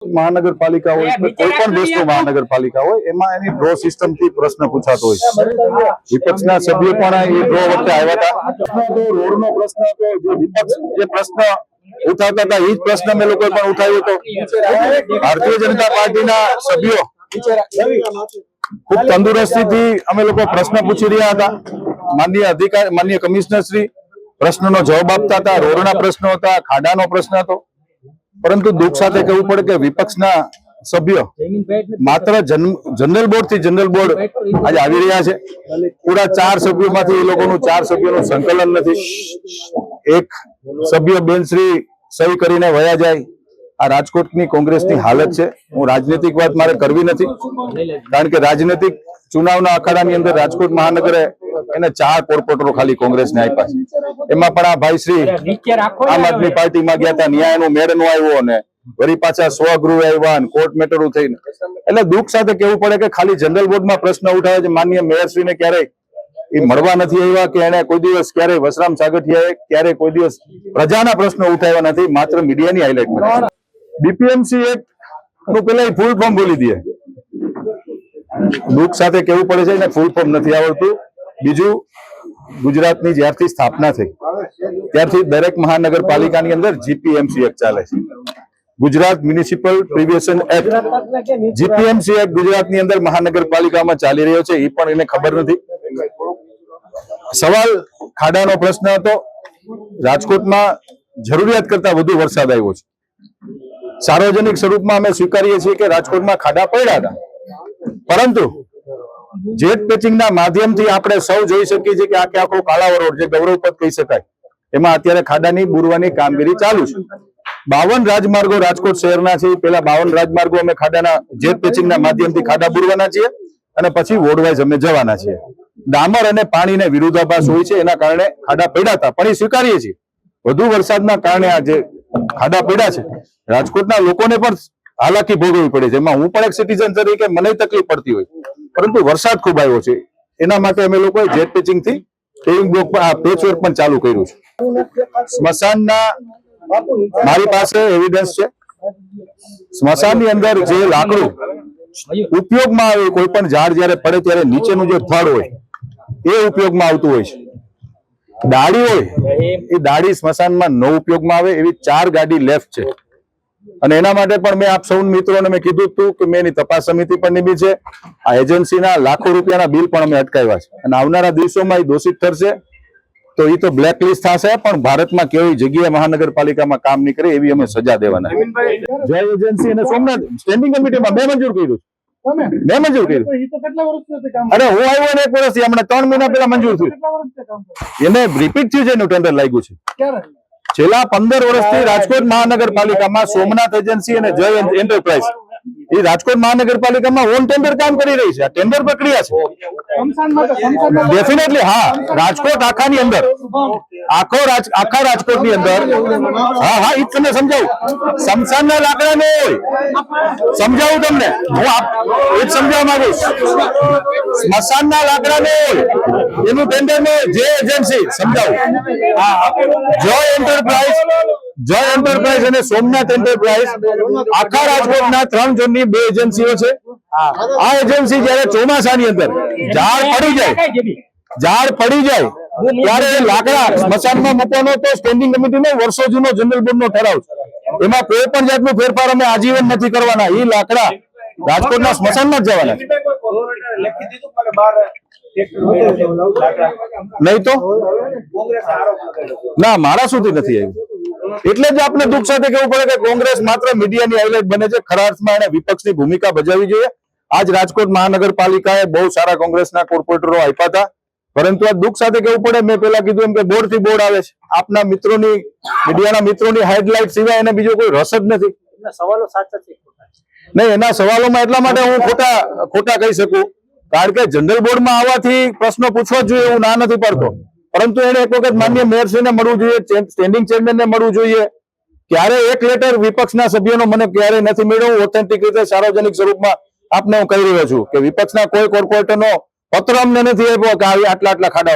મહાનગરપાલિકા હોય કોઈ પણ દેશની મહાનગરપાલિકા હોય એમાં એની ડ્રો સિસ્ટમ થી પ્રશ્ન પૂછાતો હોય છે। વિપક્ષના સભ્યો પણ એ ડ્રો વખતે આવ્યા હતા તો રોડ નો પ્રશ્ન હતો, જે વિપક્ષ જે પ્રશ્ન ઉઠાવતા હતા એ જ પ્રશ્ન અમે લોકો પણ ઉઠાવ્યો હતો। ભારતીય જનતા પાર્ટીના સભ્યો ખૂબ તંદુરસ્તીથી અમે લોકો પ્રશ્ન પૂછી રહ્યા હતા। માનનીય કમિશનર શ્રી પ્રશ્નનો જવાબ આપતા હતા। રોડના પ્રશ્નો હતા, ખાડાનો પ્રશ્ન હતો, પરંતુ દુઃખ સાથે કહેવું પડે કે વિપક્ષના સભ્યો માત્ર જનરલ બોર્ડ થી જનરલ બોર્ડ આજે આવી રહ્યા છે। પૂરા 4 સભ્યોમાંથી એ લોકોનું 4 સભ્યોનું સંકલન નથી। એક સભ્ય બેનશ્રી સહી કરીને વયા જાય। આ રાજકોટની કોંગ્રેસની હાલત છે। હું રાજનીતિક વાત મારે કરવી નથી, કારણ કે રાજનીતિક ચુનાવના અખાડાની અંદર રાજકોટ મહાનગરે એને 4 કોર્પોરેટરો ખાલી કોંગ્રેસને આપ્યા છે। એમાં પણ આ ભાઈ શ્રી આમ આદમી પાર્ટીમાં ગયા હતા, ન્યાયનો મેળ નો આવ્યો ને વળી પાછા સ્વગૃહ આવ્યા અને કોર્ટ મેટરો થઈને। એટલે દુઃખ સાથે કહેવું પડે કે ખાલી જનરલ બોર્ડમાં પ્રશ્ન ઉઠાવે છે। માનનીય મેયરશ્રીને ક્યારેય એ મળવા નથી આવ્યા કે એને કોઈ દિવસ ક્યારેય વસરામ સાગઠિયાએ ક્યારેય કોઈ દિવસ પ્રજાના પ્રશ્નો ઉઠાવ્યા નથી, માત્ર મીડિયાની હાઇલાઇટ કરી। બીપીએમસી એક્ટ નું પેલા ફૂલ ફોર્મ બોલી દે। દુઃખ સાથે કહેવું પડે છે એને ફૂલ ફોર્મ નથી આવડતું। બીજું, ગુજરાતની જ્યારથી સ્થાપના થઈ ત્યારથી દરેક મહાનગરપાલિકાની અંદર જીપીએમસી એક્ટ ચાલે છે, Gujarat municipal પ્રિવેશન act. GPMC act ગુજરાતની અંદર મહાનગરપાલિકામાં ચાલી રહ્યો છે, એ પણ એને ખબર નથી। સવાલ ખાડાનો પ્રશ્ન હતો। રાજકોટમાં જરૂરિયાત કરતા વધુ વરસાદ આવ્યો છે। સાર્વજનિક સ્વરૂપમાં અમે સ્વીકારીએ છીએ કે રાજકોટમાં ખાડા પડ્યા હતા, પરંતુ જેટ પેચિંગના માધ્યમથી આપણે સૌ જોઈ શકીએ છીએ કે આખો કાળાવરોડ જે ગૌરવપદ કહી શકાય એમાં અત્યારે ખાડાની બુરવાની કામગીરી ચાલુ છે। 52 રાજમાર્ગો રાજકોટ શહેરના છે, પેલા 52 રાજમાર્ગો અમે ખાડાના જેટ પેચિંગના માધ્યમથી ખાડા બુરવાના છીએ અને પછી વોર્ડવાઇઝ અમે જવાના છીએ। ડામર અને પાણીને વિરોધાભાસ હોય છે, એના કારણે ખાડા પડ્યા હતા, પણ એ સ્વીકારીએ છીએ। વધુ વરસાદના કારણે આ જે ખાડા પડ્યા છે રાજકોટના લોકોને પણ હાલાકી ભોગવવી પડે છે। એમાં હું પણ એક સિટીઝન તરીકે મને તકલીફ પડતી હોય, પરંતુ વરસાદ ખૂબ આવ્યો છે, એના માટે અમે લોકોએ જેટ પેચિંગ થી પેવિંગ બ્લોક પર આ પેચવર્ક પણ ચાલુ કર્યું છે। સ્મશાનના મારી પાસે એવિડન્સ છે। સ્મશાનની અંદર જે લાકડું ઉપયોગમાં આવે, કોઈ પણ ઝાડ જયારે પડે ત્યારે નીચેનું જે થડ હોય એ ઉપયોગમાં આવતું હોય છે। દાડી હોય એ દાડી સ્મશાનમાં ન ઉપયોગમાં આવે એવી 4 ગાડી લેફ્ટ છે, અને એના માટે પણ મેં આપ સૌ મિત્રોને મેં કીધું હતું કે મેં એની તપાસ સમિતિ પણ નિમી છે। આ એજન્સીના લાખો રૂપિયાના બિલ પણ અમે અટકાવ્યા છે, અને આવનારા દિવસોમાં એ દોષિત ઠરશે તો એ તો બ્લેકલિસ્ટ થશે, પણ ભારતમાં કેવી જગ્યાએ મહાનગરપાલિકામાં કામ નહીં કરે એવી અમે સજા દેવાના। જય એજન્સી અને સોમનાથ સ્ટેન્ડિંગ કમિટીમાં મેં મંજૂર કર્યું, મેં મંજૂર કર્યું। અરે હું આવ્યો ને 1 વર્ષથી, હમણાં 3 મહિના પહેલા મંજૂર થયું। એને રિપીટ થયું છે, એનું ટેન્ડર લાગ્યું છે। છેલ્લા 15 વર્ષથી રાજકોટ મહાનગરપાલિકામાં સોમનાથ એજન્સી અને જય એન્ટરપ્રાઇઝ એ રાજકોટ મહાનગરપાલિકામાં ઓન ટેન્ડર કામ કરી રહી છે। આ ટેન્ડર પ્રક્રિયા છે ડેફિનેટલી। હા, રાજકોટ આખાની અંદર, આખા રાજકોટની અંદર, હા એ તમને સમજાવું। સ્મશાનના લાકડા ન હોય, સમજાવું તમને, હું એ જ સમજાવવા માંગુ છું। સ્મશાનના લાકડા ન હોય એનું ટેન્ડર ને જે એજન્સી, સમજાવું, જય એન્ટરપ્રાઇઝ અને સોમનાથ એન્ટરપ્રાઇઝ આખા રાજકોટના 3 ઝોનની 2 એજન્સીઓ છે। આ એજન્સી જયારે ચોમાસાની અંદર ઝાડ પડી જાય ત્યારે લાકડા સ્મશાનમાં મૂકવાનો તો સ્ટેન્ડિંગ કમિટીનો વર્ષો જૂનો જનરલ બોર્ડનો ઠરાવ છે। એમાં કોઈ પણ જાતનું ફેરફાર અમે આજીવન નથી કરવાના। એ લાકડા રાજકોટના સ્મશાનમાં જ જવાના નહીં તો ના, મારા સુધી નથી આવ્યું। એટલે જ આપને દુઃખ સાથે કહેવું પડે કે કોંગ્રેસ માત્ર મીડિયાની હાઇલાઇટ બને છે। ખરા અર્થમાં એને વિપક્ષની ભૂમિકા ભજવવી જોઈએ। આજ રાજકોટ મહાનગરપાલિકાએ બહુ સારા કોંગ્રેસના કોર્પોરેટરો આપ્યા હતા, પરંતુ આ દુઃખ સાથે કહેવું પડે, મેં પેલા કીધું એમ કે બોર્ડ થી બોર્ડ આવે છે। આપના મિત્રોની, મીડિયાના મિત્રોની હાઇલાઇટ સિવાય એને બીજો કોઈ રસ જ નથી। સવાલો સાચા છે નહીં, એના સવાલોમાં એટલા માટે હું ખોટા કહી શકું, કારણ કે જનરલ બોર્ડમાં આવવાથી પ્રશ્નો પૂછવા જોઈએ એવું ના નથી પડતો, પરંતુ એને એક વખત માન્ય મેયરશ્રીને મળવું જોઈએ, સ્ટેન્ડિંગ ચેરમેનને મળવું જોઈએ। ક્યારે એક લેટર વિપક્ષના સભ્યોનો મને ક્યારેય નથી મળ્યો। ઓથેન્ટિક રીતે સાર્વજનિક સ્વરૂપમાં આપને હું કહી રહ્યો છું કે વિપક્ષના કોઈ કોર્પોરેટરનો પત્ર અમને નથી આપ્યો કે આટલા ખાડા